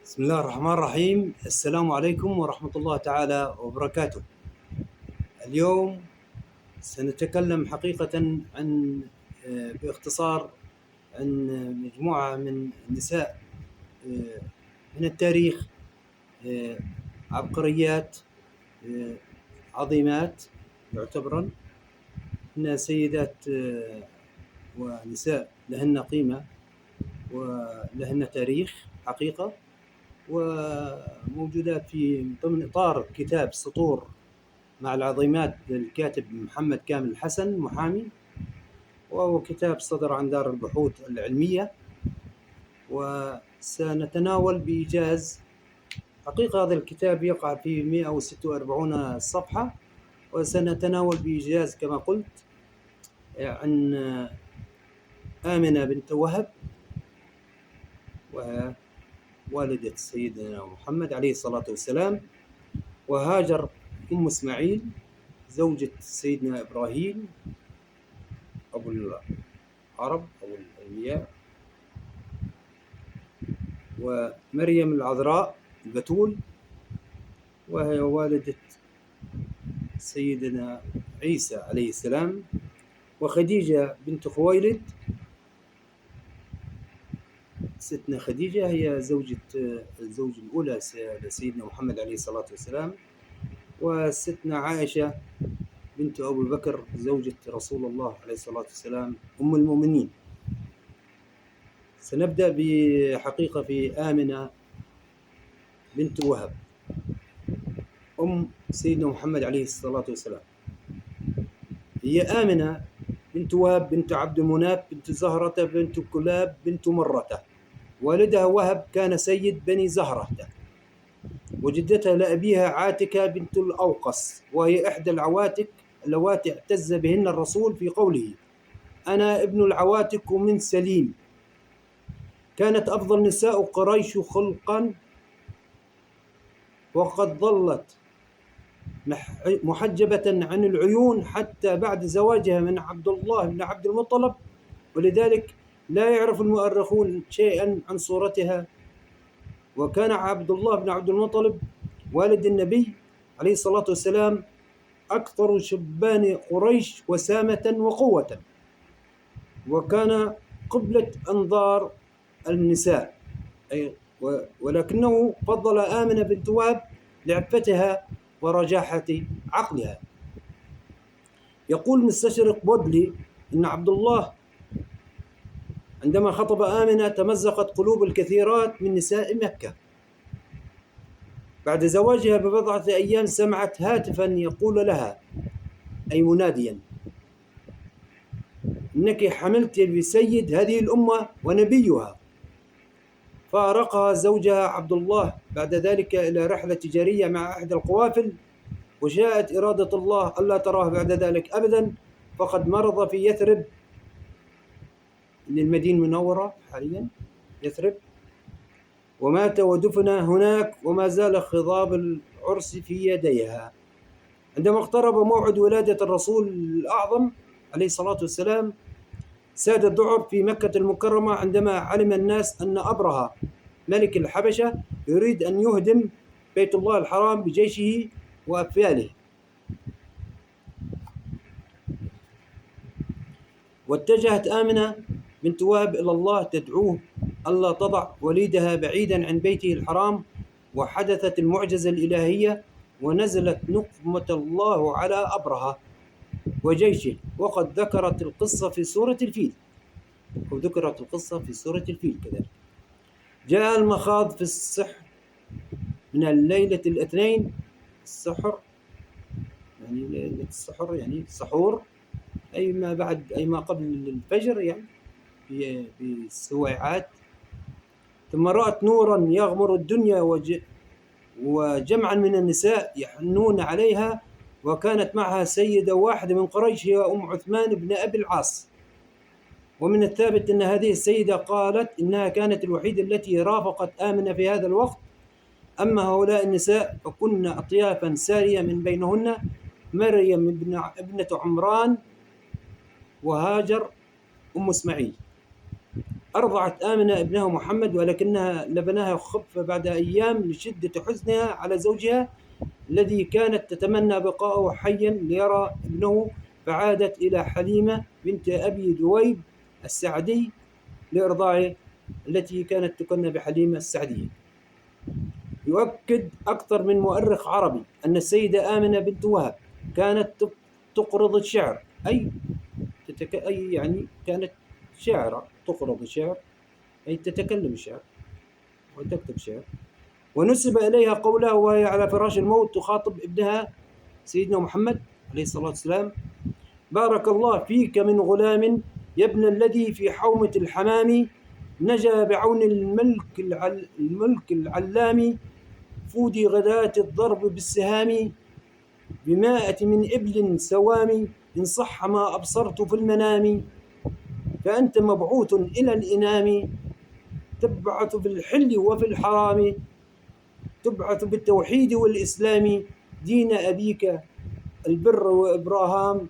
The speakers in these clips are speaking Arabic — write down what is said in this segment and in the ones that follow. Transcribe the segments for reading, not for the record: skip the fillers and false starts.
بسم الله الرحمن الرحيم. السلام عليكم ورحمة الله تعالى وبركاته. اليوم سنتكلم حقيقة عن باختصار عن مجموعة من النساء من التاريخ، عبقريات عظيمات يعتبرن أنها سيدات ونساء لهن قيمة ولهن تاريخ حقيقة، وموجودات في ضمن إطار كتاب سطور مع العظيمات للكاتب محمد كامل الحسن محامي، وهو كتاب صدر عن دار البحوث العلمية. وسنتناول بإيجاز حقيقة هذا الكتاب يقع في 146 صفحة، وسنتناول بإيجاز كما قلت عن آمنة بنت وهب والدة سيدنا محمد عليه الصلاة والسلام، وهاجر أم إسماعيل زوجة سيدنا إبراهيم أبو العرب أو الأنبياء، ومريم العذراء البتول وهي والدة سيدنا عيسى عليه السلام، وخديجة بنت خويلد. ستنا خديجة هي الزوجة الأولى لسيدنا محمد عليه الصلاة والسلام، وستنا عائشة بنت أبو بكر زوجة رسول الله عليه الصلاة والسلام أم المؤمنين. سنبدأ بحقيقة في آمنة بنت وهب أم سيدنا محمد عليه الصلاة والسلام. هي آمنة بنت وهب بنت عبد المناب بنت زهرة بنت كلاب بنت مرة. والدها وهب كان سيد بني زهرة، وجدتها لأبيها عاتكة بنت الأوقص، وهي إحدى العواتق اللواتي اعتز بهن الرسول في قوله: أنا ابن العواتق من سليم. كانت أفضل نساء قريش خلقا، وقد ظلت محجبة عن العيون حتى بعد زواجها من عبد الله بن عبد المطلب، ولذلك لا يعرف المؤرخون شيئا عن صورتها. وكان عبد الله بن عبد المطلب والد النبي عليه الصلاة والسلام أكثر شبان قريش وسامة وقوة، وكان قبلة أنظار النساء، ولكنه فضل آمنة بنت وهب لعفتها ورجاحة عقلها. يقول مستشرق بودلي إن عبد الله عندما خطب آمنة تمزقت قلوب الكثيرات من نساء مكة. بعد زواجها ببضعة أيام سمعت هاتفا يقول لها، أي مناديا: إنك حملت بسيد هذه الأمة ونبيها. فارقها زوجها عبد الله بعد ذلك إلى رحلة تجارية مع أحد القوافل، وشاءت إرادة الله ألا تراه بعد ذلك أبدا، فقد مرض في يثرب للمدينة المنورة حاليا يثرب، ومات ودفن هناك، وما زال خضاب العرس في يديها. عندما اقترب موعد ولادة الرسول الأعظم عليه الصلاة والسلام ساد الذعر في مكة المكرمة، عندما علم الناس أن أبرهة ملك الحبشة يريد أن يهدم بيت الله الحرام بجيشه وأفياله. واتجهت آمنة بنت وهب إلى الله تدعوه ألا تضع وليدها بعيدا عن بيته الحرام، وحدثت المعجزة الإلهية، ونزلت نقمة الله على أبرهة وجيشه. وقد ذكرت القصة في سورة الفيل، كذلك. جاء المخاض في السحر من الليلة الاثنين، السحر يعني ليلة السحر يعني السحور، أي ما بعد أي ما قبل الفجر يعني بالسويعات. ثم رأت نورا يغمر الدنيا وجمعا من النساء يحنون عليها، وكانت معها سيدة واحدة من قريش هي أم عثمان بن أبي العاص. ومن الثابت أن هذه السيدة قالت إنها كانت الوحيدة التي رافقت آمنة في هذا الوقت. أما هؤلاء النساء فكن أطيافا سارية، من بينهن مريم ابنة عمران وهاجر أم إسماعيل. أرضعت آمنة ابنها محمد، ولكنها لبنها خف بعد أيام لشدة حزنها على زوجها الذي كانت تتمنى بقاءه حيا ليرى ابنه، فعادت إلى حليمة بنت أبي ذؤيب السعدي لإرضاعه، التي كانت تكنى بحليمة السعدية. يؤكد أكثر من مؤرخ عربي أن السيدة آمنة بنت وهب كانت تقرض الشعر، أي يعني كانت شاعرة، تقرض الشعر أي تتكلم الشعر وتكتب شعر. ونسب إليها قولها وهي على فراش الموت تخاطب ابنها سيدنا محمد عليه الصلاة والسلام: بارك الله فيك من غلام يا ابن الذي في حومة الحمام، نجا بعون الملك العلام، فودي غداة الضرب بالسهام، ب100 من إبل سوام، إن صح ما أبصرت في المنام، فأنت مبعوث إلى الإنام، تبعث في الحل وفي الحرام، تبعث بالتوحيد والإسلام، دين أبيك البر وإبراهام،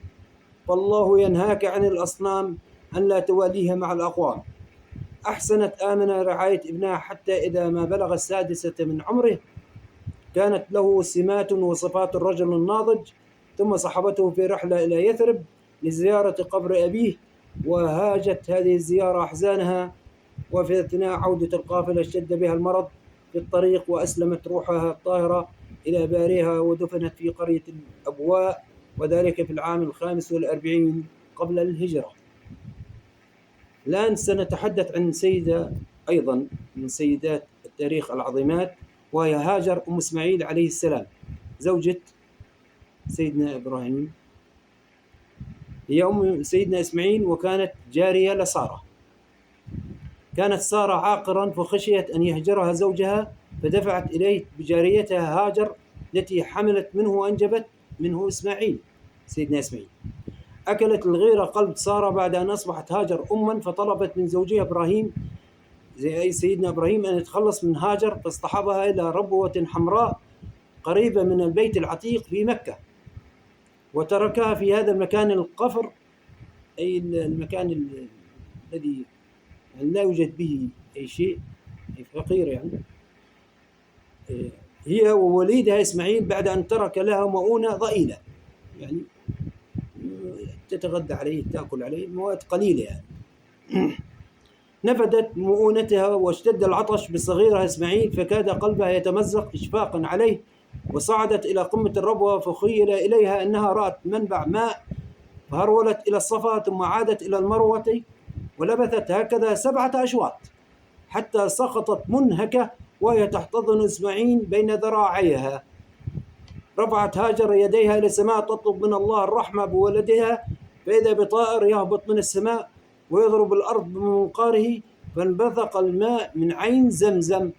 فالله ينهاك عن الأصنام أن لا تواليها مع الأقوام. أحسنت آمنة رعاية ابنها حتى إذا ما بلغ 6 من عمره كانت له سمات وصفات الرجل الناضج، ثم صحبته في رحلة إلى يثرب لزيارة قبر أبيه، وهاجت هذه الزيارة أحزانها، وفي أثناء عودة القافلة اشتد بها المرض في الطريق، وأسلمت روحها الطاهرة إلى باريها ودفنت في قرية الأبواء، وذلك في العام 45 قبل الهجرة. الآن سنتحدث عن سيدة أيضا من سيدات التاريخ العظيمات، وهي هاجر أم إسماعيل عليه السلام زوجة سيدنا إبراهيم. هي أم سيدنا إسماعيل وكانت جارية لسارة. كانت سارة عاقرا فخشيت أن يهجرها زوجها، فدفعت إليه بجاريتها هاجر التي حملت منه وأنجبت منه إسماعيل سيدنا إسماعيل. أكلت الغيرة قلب سارة بعد أن أصبحت هاجر أما، فطلبت من زوجها إبراهيم زي سيدنا إبراهيم أن يتخلص من هاجر، فاصطحبها إلى ربوة حمراء قريبة من البيت العتيق في مكة، وتركها في هذا المكان القفر، أي المكان الذي لا يوجد به أي شيء، فقير يعني، هي ووليدها إسماعيل، بعد أن ترك لها مؤونة ضئيلة، يعني تتغذى عليه تأكل عليه مواد قليلة يعني. نفدت مؤونتها واشتد العطش بصغيرها إسماعيل، فكاد قلبها يتمزق إشفاقا عليه، وصعدت إلى قمة الربوة، فخيل إليها أنها رأت منبع ماء، فهرولت إلى الصفا ثم عادت إلى المروة، ولبثت هكذا 7 أشواط حتى سقطت منهكة وهي تحتضن إسماعيل بين ذراعيها. رفعت هاجر يديها إلى السماء تطلب من الله الرحمة بولدها، فإذا بطائر يهبط من السماء ويضرب الأرض بمنقاره، فانبثق الماء من عين زمزم،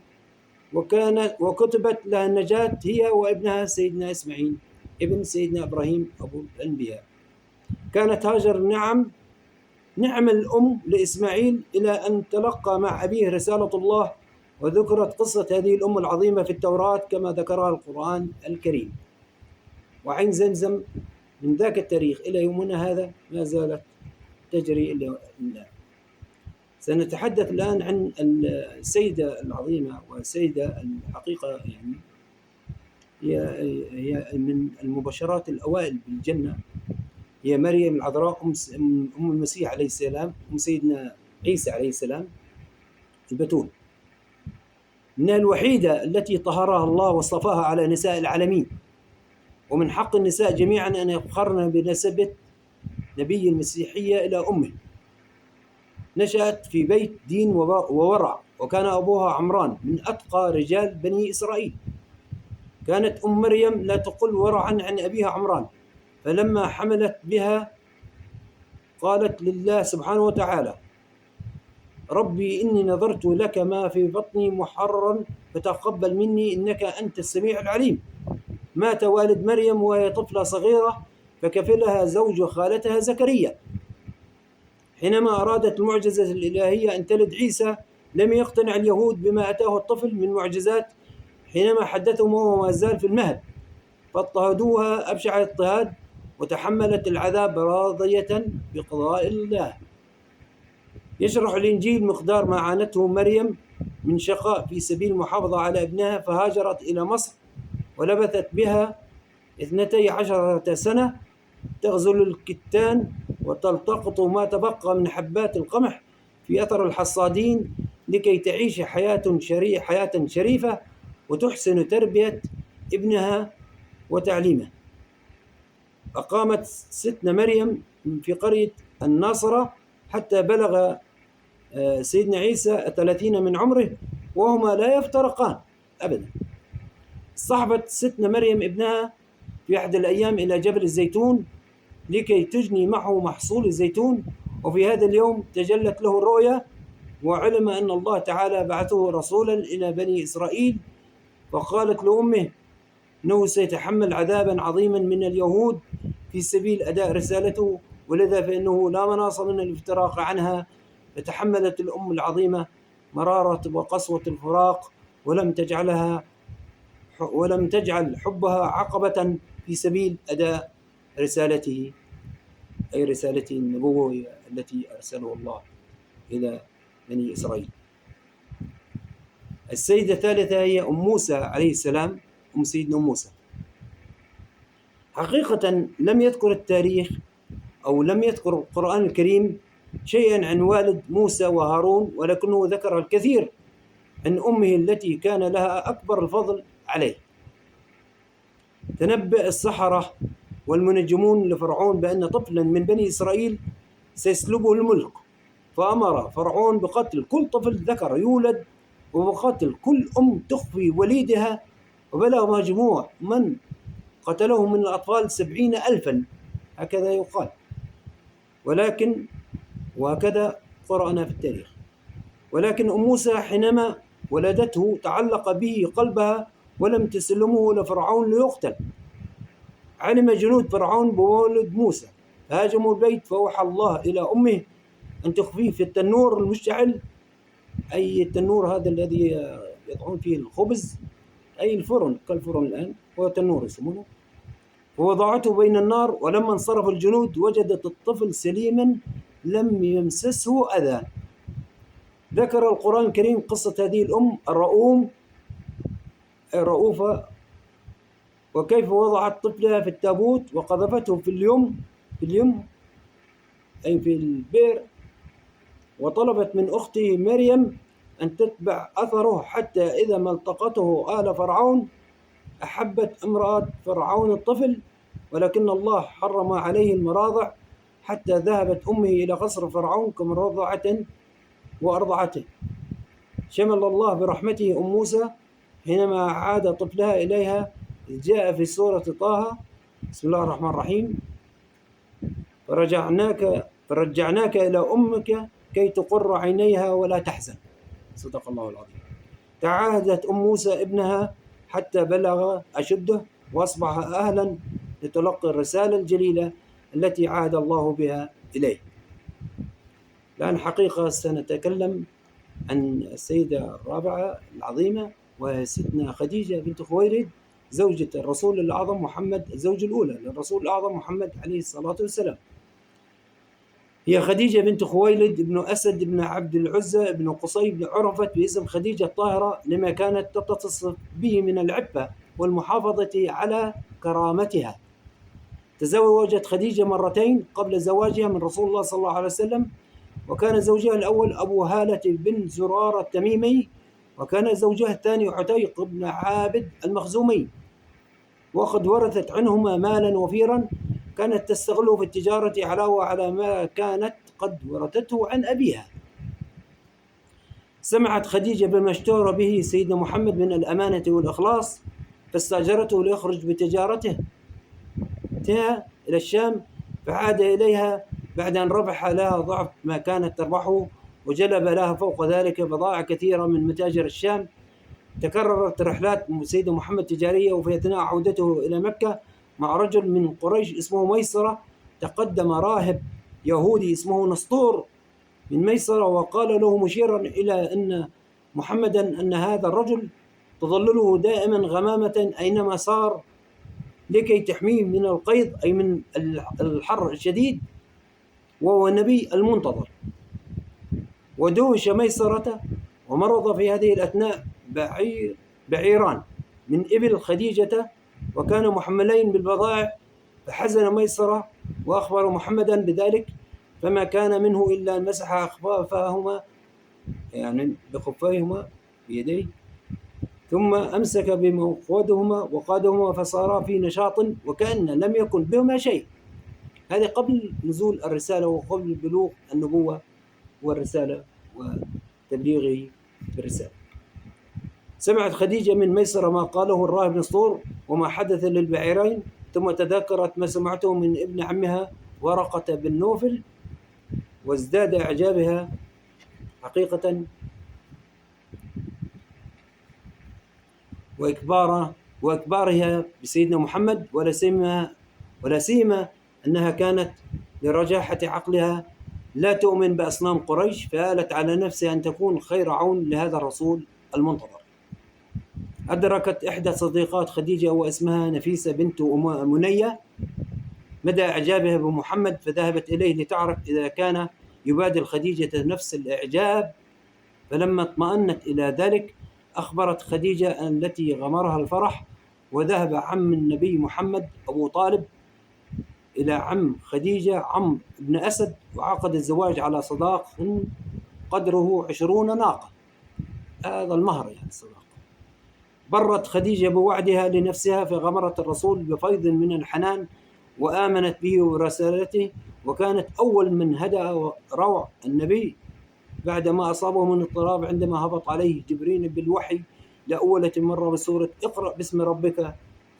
وكتبت لها النجاة هي وابنها سيدنا إسماعيل ابن سيدنا إبراهيم أبو الأنبياء. كانت هاجر نعم الأم لإسماعيل إلى أن تلقى مع أبيه رسالة الله، وذكرت قصة هذه الأم العظيمة في التوراة كما ذكرها القرآن الكريم. وعين زمزم من ذاك التاريخ إلى يومنا هذا ما زالت تجري إلا. سنتحدث الآن عن السيدة العظيمة، والسيدة الحقيقة يعني هي من المبشرات الأوائل بالجنة، هي مريم العذراء أم المسيح عليه السلام، أم سيدنا عيسى عليه السلام البتول، إنها الوحيدة التي طهرها الله واصطفاها على نساء العالمين، ومن حق النساء جميعا أن يفخرن بنسبة نبي المسيحية إلى أمه. نشأت في بيت دين وورع، وكان أبوها عمران من أتقى رجال بني إسرائيل. كانت أم مريم لا تقل ورعا عن أبيها عمران، فلما حملت بها قالت لله سبحانه وتعالى: ربي إني نذرت لك ما في بطني محررا فتقبل مني إنك أنت السميع العليم. مات والد مريم وهي طفلة صغيرة، فكفلها زوج خالتها زكريا. حينما أرادت المعجزة الإلهية أن تلد عيسى، لم يقتنع اليهود بما أتاه الطفل من معجزات حينما حدثهم وهو ما زال في المهد، فاضطهدوها أبشع اضطهاد، وتحملت العذاب راضية بقضاء الله. يشرح الإنجيل مقدار ما عانته مريم من شقاء في سبيل المحافظة على ابنها، فهاجرت إلى مصر ولبثت بها 12 سنة تغزل الكتان وتلتقط ما تبقى من حبات القمح في أثر الحصادين لكي تعيش حياة شريفة وتحسن تربية ابنها وتعليمه. أقامت ستنا مريم في قرية الناصرة حتى بلغ سيدنا عيسى 30 من عمره وهما لا يفترقان أبدا. صحبت ستنا مريم ابنها في أحد الأيام إلى جبل الزيتون لكي تجني معه محصول الزيتون، وفي هذا اليوم تجلت له الرؤيا وعلم أن الله تعالى بعثه رسولا إلى بني إسرائيل، فقالت لأمه أنه سيتحمل عذابا عظيما من اليهود في سبيل أداء رسالته، ولذا فإنه لا مناص من الافتراق عنها، فتحملت الأم العظيمة مرارة وقسوة الفراق ولم تجعل حبها عقبة في سبيل أداء رسالته، أي رسالة النبوة التي أرسله الله إلى بني إسرائيل. السيدة الثالثة هي أم موسى عليه السلام، أم سيدنا موسى. حقيقة لم يذكر التاريخ أو لم يذكر القرآن الكريم شيئا عن والد موسى وهارون، ولكنه ذكر الكثير عن أمه التي كان لها أكبر الفضل عليه. تنبأ السحرة والمنجمون لفرعون بأن طفلا من بني إسرائيل سيسلبه الملك، فأمر فرعون بقتل كل طفل ذكر يولد وبقتل كل أم تخفي وليدها، وبلغ مجموع من قتله من الأطفال 70,000 هكذا يقال، ولكن وهكذا قرأنا في التاريخ. ولكن أم موسى حينما ولدته تعلق به قلبها ولم تسلمه لفرعون ليقتل. علم جنود فرعون بولد موسى فهاجموا البيت، فأوحى الله إلى أمه أن تخفيه في التنور المشتعل، أي التنور هذا الذي يضعون فيه الخبز، أي الفرن كالفرن الآن، هو تنور يسمونه. ووضعته بين النار، ولما انصرف الجنود وجدت الطفل سليما لم يمسسه أذى. ذكر القرآن الكريم قصة هذه الأم الرؤوفة، وكيف وضعت طفلها في التابوت وقذفته في اليم أي في البئر، وطلبت من أخته مريم أن تتبع أثره حتى إذا ما التقطه آل فرعون أحبت امرأة فرعون الطفل، ولكن الله حرم عليه المراضع حتى ذهبت أمه إلى قصر فرعون كمرضعة وأرضعته. شمل الله برحمته أم موسى حينما عاد طفلها إليها، جاء في سورة طه بسم الله الرحمن الرحيم: فرجعناك إلى أمك كي تقر عينيها ولا تحزن. صدق الله العظيم. تعاهدت أم موسى ابنها حتى بلغ أشده وأصبح أهلا لتلقي الرسالة الجليلة التي عاهد الله بها إليه. الآن حقيقة سنتكلم عن السيدة الرابعة العظيمة، وهي ستنا خديجة بنت خويلد زوجة الرسول الأعظم محمد، الزوجة الأولى للرسول الأعظم محمد عليه الصلاة والسلام. هي خديجة بنت خويلد بن أسد بن عبد العزى بن قصي بن عرفت باسم خديجة الطاهرة لما كانت تتصف به من العفة والمحافظة على كرامتها. تزوجت خديجة مرتين قبل زواجها من رسول الله صلى الله عليه وسلم، وكان زوجها الأول أبو هالة بن زرارة التميمي، وكان زوجها الثاني عتيق بن عابد المخزومي، وقد ورثت عنهما مالا وفيرا كانت تستغله في التجارة علاوة على ما كانت قد ورثته عن أبيها. سمعت خديجة بما اشتهر به سيدنا محمد من الأمانة والإخلاص، فاستأجرته ليخرج بتجارته إلى الشام، فعاد إليها بعد أن ربح لها ضعف ما كانت تربحه، وجلب لها فوق ذلك بضائع كثيرة من متاجر الشام. تكررت رحلات سيدنا محمد تجارية، وفي أثناء عودته إلى مكة مع رجل من قريش اسمه ميسرة، تقدم راهب يهودي اسمه نسطور من ميسرة وقال له مشيرا إلى أن محمدا أن هذا الرجل تظلله دائما غمامة أينما صار لكي تحميه من القيض أي من الحر الشديد، وهو النبي المنتظر. ودوش ميسرة، ومرض في هذه الأثناء بعيران من إبل خديجة، وكان محملين بالبضائع، فحزن ميسرة وأخبر محمدا بذلك، فما كان منه إلا أن مسح أخفافهما، يعني بخفيهما بيديه، ثم أمسك بمقودهما وقادهما، فصارا في نشاط وكأن لم يكن بهما شيء. هذه قبل نزول الرسالة وقبل بلوغ النبوة والرسالة وتبليغه بالرسالة. سمعت خديجة من ميسرة ما قاله الراهب نسطور وما حدث للبعيرين، ثم تذكرت ما سمعته من ابن عمها ورقة بن نوفل، وازداد إعجابها حقيقة وإكبارها بسيدنا محمد، ولا سيما أنها كانت لرجاحة عقلها لا تؤمن بأصنام قريش، فآلت على نفسها أن تكون خير عون لهذا الرسول المنتظر. أدركت إحدى صديقات خديجة واسمها نفيسة بنت منية مدى إعجابها بمحمد، فذهبت إليه لتعرف إذا كان يبادل خديجة نفس الإعجاب. فلما اطمأنت إلى ذلك أخبرت خديجة التي غمرها الفرح، وذهب عم النبي محمد أبو طالب إلى عم خديجة عمرو بن أسد، وعقد الزواج على صداق قدره 20 ناقة، هذا المهر يعني الصداق. برت خديجة بوعدها لنفسها، فغمرت الرسول بفيض من الحنان وآمنت به ورسالته، وكانت أول من هدأ روع النبي بعدما أصابه من اضطراب عندما هبط عليه جبريل بالوحي لأول مرة بسورة اقرأ باسم ربك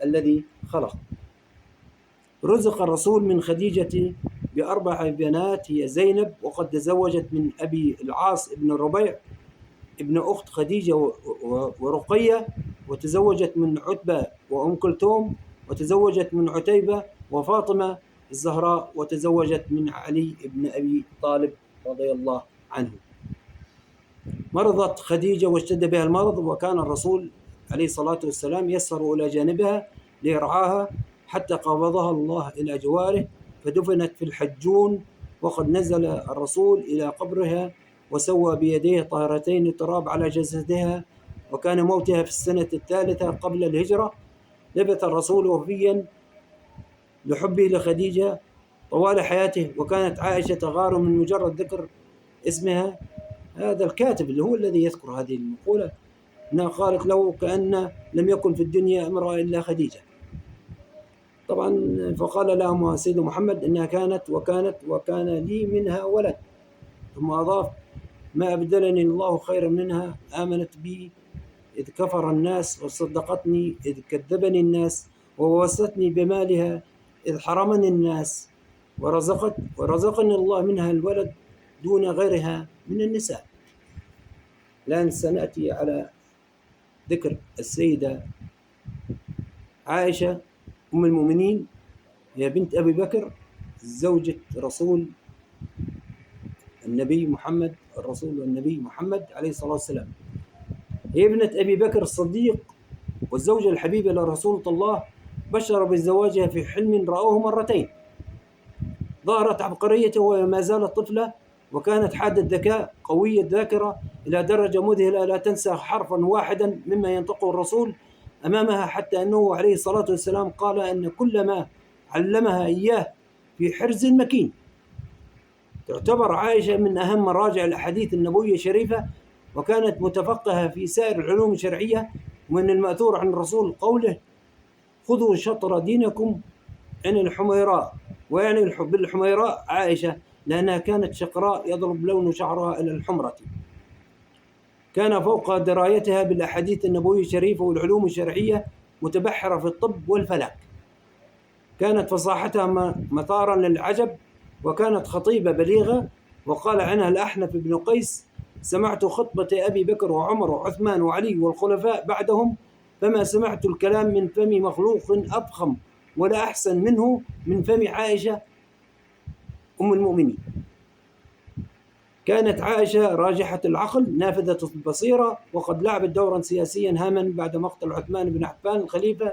الذي خلق. رزق الرسول من خديجة ب4 بنات، هي زينب، وقد تزوجت من أبي العاص بن الربيع ابن أخت خديجة ورقية، وتزوجت من عتبة وأم كلثوم، وتزوجت من عتيبة وفاطمة الزهراء، وتزوجت من علي بن أبي طالب رضي الله عنه. مرضت خديجة واشتد بها المرض، وكان الرسول عليه الصلاة والسلام يسر إلى جانبها ليرعاها حتى قبضها الله إلى جواره، فدفنت في الحجون، وقد نزل الرسول إلى قبرها وسوى بيديه طاهرتين التراب على جسدها، وكان موتها في السنة 3 قبل الهجرة. لبث الرسول وفيا لحبه لخديجة طوال حياته، وكانت عائشة تغار من مجرد ذكر اسمها. هذا الكاتب اللي هو الذي يذكر هذه المقولة أنها قالت له كأن لم يكن في الدنيا امرأة إلا خديجة. طبعا فقال لهم سيدنا محمد أنها كانت وكان لي منها ولد، ثم أضاف ما أبدلني الله خيرا منها، آمنت بي إذ كفر الناس، وصدقتني إذ كذبني الناس، ووستني بمالها إذ حرمني الناس، ورزقني الله منها الولد دون غيرها من النساء. الآن سنأتي على ذكر السيدة عائشة أم المؤمنين، هي بنت أبي بكر زوجة رسول النبي محمد، الرسول والنبي محمد عليه الصلاة والسلام. هي ابنة أبي بكر الصديق والزوجة الحبيبة لرسول الله، بشر بزواجها في حلم رأوه مرتين. ظهرت عبقريته وما زالت طفلة، وكانت حادة ذكاء قوية الذاكرة إلى درجة مذهلة لا تنسى حرفا واحدا مما ينطقه الرسول أمامها، حتى أنه عليه الصلاة والسلام قال أن كل ما علمها إياه في حرز مكين. تعتبر عائشة من أهم مراجع الأحاديث النبوية الشريفة، وكانت متفقهة في سائر العلوم الشرعية. ومن المأثور عن الرسول قوله خذوا شطر دينكم عن الحميراء، ويعني بالحميراء عائشة لأنها كانت شقراء يضرب لون شعرها إلى الحمرة. كان فوق درايتها بالأحاديث النبوية الشريفة والعلوم الشرعية متبحرة في الطب والفلك. كانت فصاحتها مثارا للعجب، وكانت خطيبة بليغة. وقال عنها الأحنف بن قيس سمعت خطبة أبي بكر وعمر وعثمان وعلي والخلفاء بعدهم، فما سمعت الكلام من فم مخلوق أفخم ولا أحسن منه من فم عائشة أم المؤمنين. كانت عائشة راجحة العقل نافذة البصيرة، وقد لعبت دورا سياسيا هاما بعد مقتل عثمان بن عفان الخليفة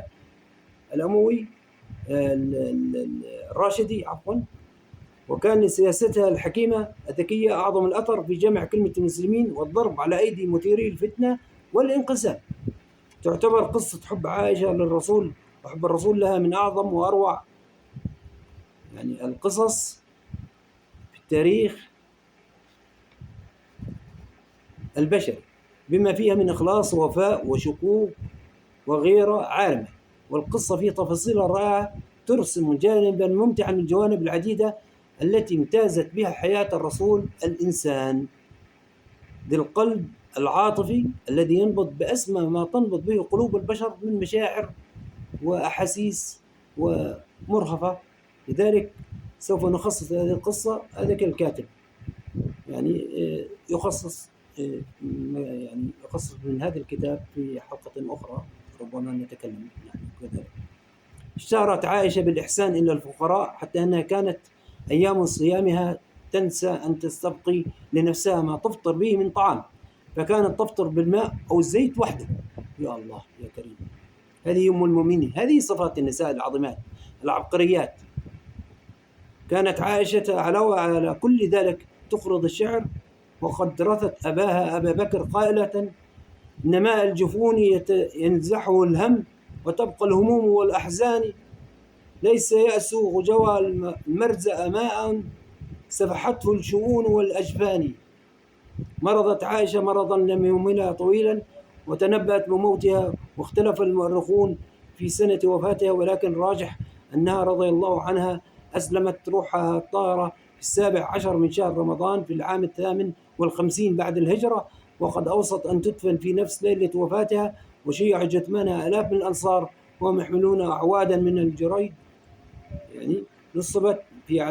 الأموي الراشدي وكان لسياستها الحكيمة الذكية أعظم الأثر في جمع كلمة المسلمين والضرب على أيدي مثيري الفتنة والانقسام. تعتبر قصة حب عائشة للرسول وحب الرسول لها من أعظم وأروع يعني القصص في التاريخ البشري، بما فيها من إخلاص ووفاء وشكوك وغيرة عارمة. والقصة في تفاصيلها الرائعة ترسم جانبا ممتعا من الجوانب العديدة التي امتازت بها حياة الرسول الإنسان ذي القلب العاطفي الذي ينبض بأسمى ما تنبض به قلوب البشر من مشاعر وأحاسيس ومرهفة. لذلك سوف نخصص هذه القصة، هذا الكاتب يعني يخصص من هذا الكتاب في حلقة أخرى ربما نتكلم نحن كذلك. اشتهرت عائشة بالإحسان إلى الفقراء حتى أنها كانت أيام صيامها تنسى أن تستبقي لنفسها ما تفطر به من طعام، فكانت تفطر بالماء أو الزيت وحده. يا الله يا كريم، هذه أم المؤمنين، هذه صفات النساء العظيمات العبقريات. كانت عائشة علاوة على كل ذلك تقرض الشعر، وقد رثت أباها أبا بكر قائلة: إن ماء الجفون ينزحه الهم وتبقى الهموم والأحزان، ليس يأس جوى المرزأ ماء سفحته الشؤون والأجفان. مرضت عائشة مرضا لم يهملها طويلا وتنبأت بموتها، واختلف المؤرخون في سنة وفاتها، ولكن الراجح أنها رضي الله عنها أسلمت روحها الطاهرة في 17 من شهر رمضان في العام 58 بعد الهجرة، وقد أوصت أن تدفن في نفس ليلة وفاتها، وشيع جثمانها آلاف من الأنصار وهم يحملون أعوادا من الجريد، يعني نصبت في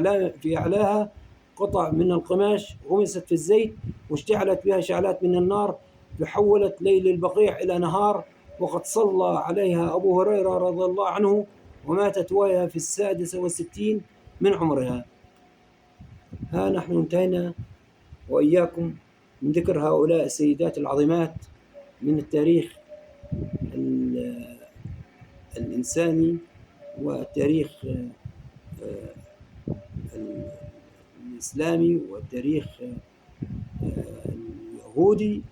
أعلاها قطع من القماش غمست في الزيت واشتعلت بها شعلات من النار، فحولت ليل البقيع إلى نهار. وقد صلى عليها أبو هريرة رضي الله عنه، وماتت وهي في 66 من عمرها. ها نحن انتهينا وإياكم من ذكر هؤلاء السيدات العظيمات من التاريخ الإنساني والتاريخ الإسلامي والتاريخ اليهودي.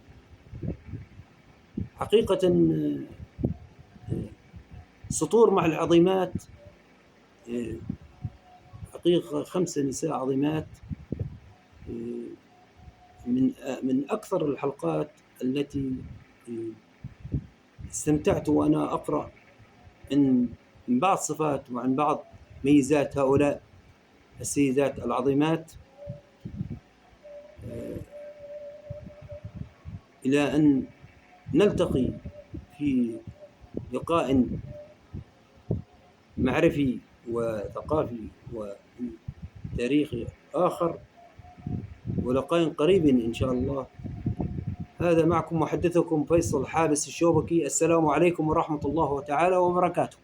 حقيقة سطور مع العظيمات، حقيقة 5 نساء عظيمات، من أكثر الحلقات التي استمتعت وأنا أقرأ عن بعض صفات وعن بعض ميزات هؤلاء السيدات العظيمات، إلى أن نلتقي في لقاء معرفي وثقافي وتاريخي آخر، ولقاء قريب إن شاء الله. هذا معكم محدثكم فيصل حابس الشوبكي. السلام عليكم ورحمة الله تعالى وبركاته.